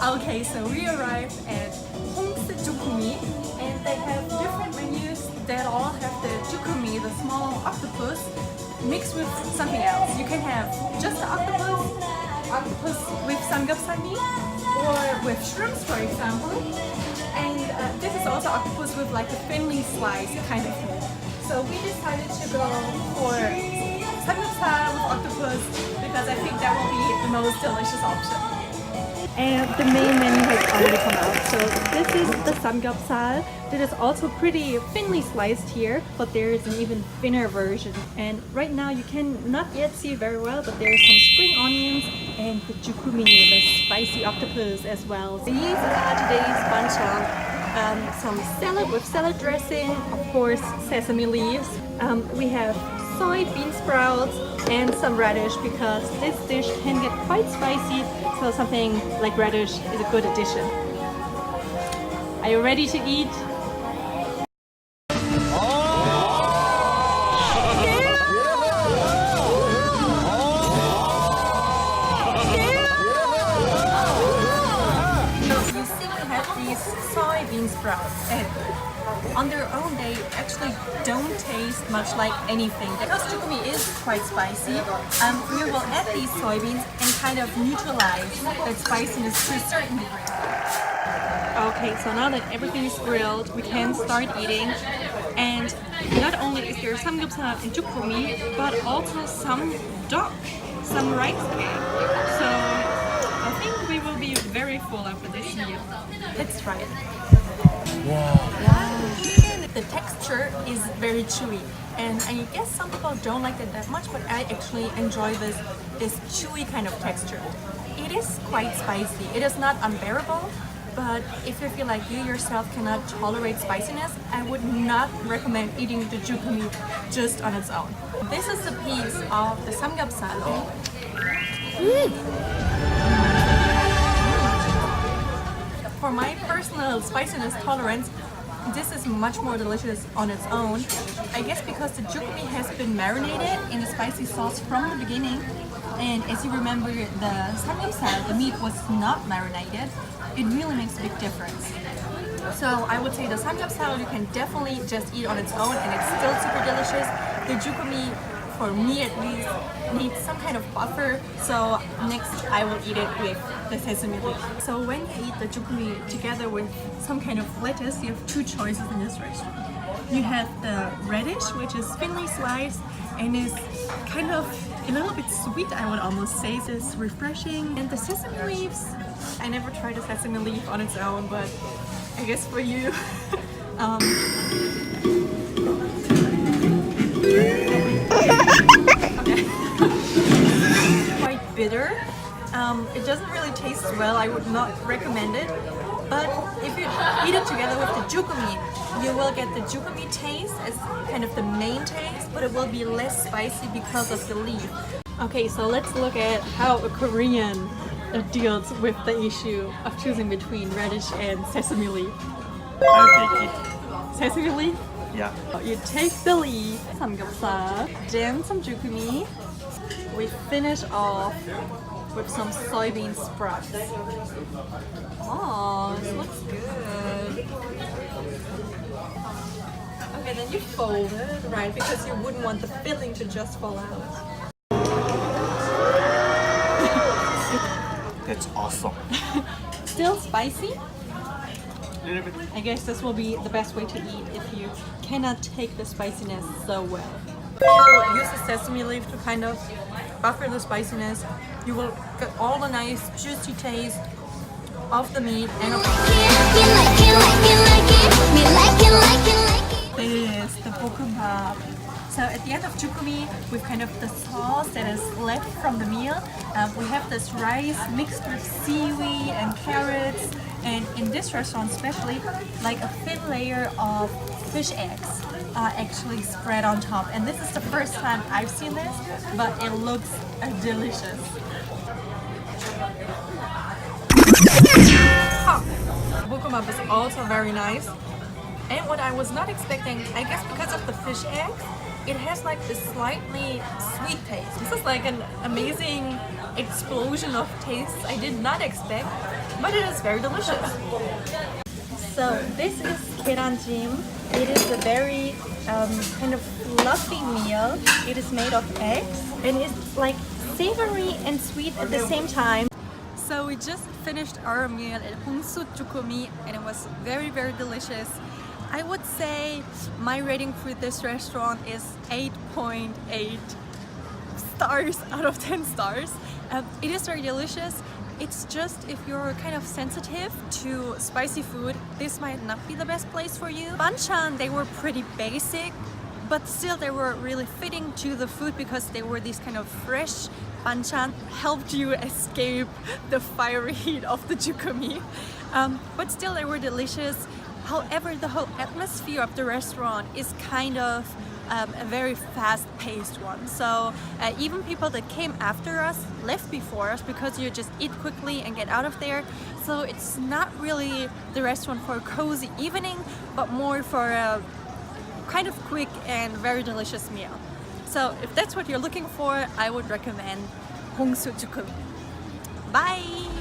Okay, so we arrived at Hongseujjukkumi and they have different menus that all have the 쭈꾸미, the small octopus, mixed with something else. You can have just the octopus with samgyeok or with shrimps, for example. And this is also octopus with like a thinly sliced kind of thing. So we decided to go for samgyeok with octopus because I think that will be the most delicious option. And the main menu has already come out. So this is the samgyeok. It is also pretty thinly sliced here, but there is an even thinner version. And right now you can not yet see very well, but there are some spring onions and the jjukkumi, the spicy octopus as well. These are today's banchan. Some salad with salad dressing, of course sesame leaves. We have soybean sprouts and some radish because this dish can get quite spicy, so something like radish is a good addition. Are you ready to eat? Soybean sprouts, and on their own they actually don't taste much like anything. Because 쭈꾸미 is quite spicy, we will add these soybeans and kind of neutralize that spiciness to a certain degree. Okay, so now that everything is grilled, we can start eating. And not only is there samgyeok and 쭈꾸미, but also some duck, some rice cake. So I think we will be very full after this meal. Let's try it. Wow. The texture is very chewy, and I guess some people don't like it that much, but I actually enjoy this chewy kind of texture. It is quite spicy. It is not unbearable, but if you feel like you yourself cannot tolerate spiciness, I would not recommend eating the jjukkumi just on its own. This is a piece of the samgyeok. For my personal spiciness tolerance, this is much more delicious on its own. I guess because the jjukkumi has been marinated in a spicy sauce from the beginning, and as you remember, the samgyeok, the meat was not marinated. It really makes a big difference. So I would say the samgyeok you can definitely just eat on its own and it's still super delicious. The jjukkumi, for me at least, needs some kind of buffer, so next I will eat it with the sesame leaf. So when you eat the jjukkumi together with some kind of lettuce, you have two choices in this restaurant. You have the radish, which is thinly sliced and is kind of a little bit sweet, I would almost say. It's refreshing. And the sesame leaves, I never tried a sesame leaf on its own, but I guess for you, quite bitter. It doesn't really taste well. I would not recommend it. But if you eat it together with the jjukkumi, you will get the jjukkumi taste as kind of the main taste, but it will be less spicy because of the leaf. Okay, so let's look at how a Korean deals with the issue of choosing between radish and sesame leaf. I'll take it. Sesame leaf? Yeah. You take the leaf, samgyeopsal, then some jjukkumi. We finish off with some soybean sprouts. Oh, this looks good. Okay, then you fold it, right? Because you wouldn't want the filling to just fall out. That's awesome. Still spicy? A little bit. I guess this will be the best way to eat if you cannot take the spiciness so well. You'll use the sesame leaf to kind of buffer the spiciness. You will get all the nice juicy taste of the meat and of this is the bokkeumbap. So at the end of 쭈꾸미, with kind of the sauce that is left from the meal, we have this rice mixed with seaweed and carrots, and in this restaurant especially, like a thin layer of fish eggs are actually spread on top. And this is the first time I've seen this, but it looks delicious. Bokkeumbap is also very nice. And what I was not expecting, I guess because of the fish eggs, it has like this slightly sweet taste. This is like an amazing explosion of tastes I did not expect, but it is very delicious. So this is keranjim. It is a very kind of fluffy meal. It is made of eggs and it's like savory and sweet at the same time. So we just finished our meal at Hongseujjukkumi and it was very delicious. I would say my rating for this restaurant is 8.8 stars out of 10 stars. It is very delicious. It's just if you're kind of sensitive to spicy food, this might not be the best place for you. Banchan, they were pretty basic, but still they were really fitting to the food because they were these kind of fresh banchan, helped you escape the fiery heat of the 쭈꾸미. But still they were delicious. However, the whole atmosphere of the restaurant is kind of a very fast-paced one. So even people that came after us left before us because you just eat quickly and get out of there. So it's not really the restaurant for a cozy evening, but more for a kind of quick and very delicious meal. So if that's what you're looking for, I would recommend Hongseujjukkumi. Bye!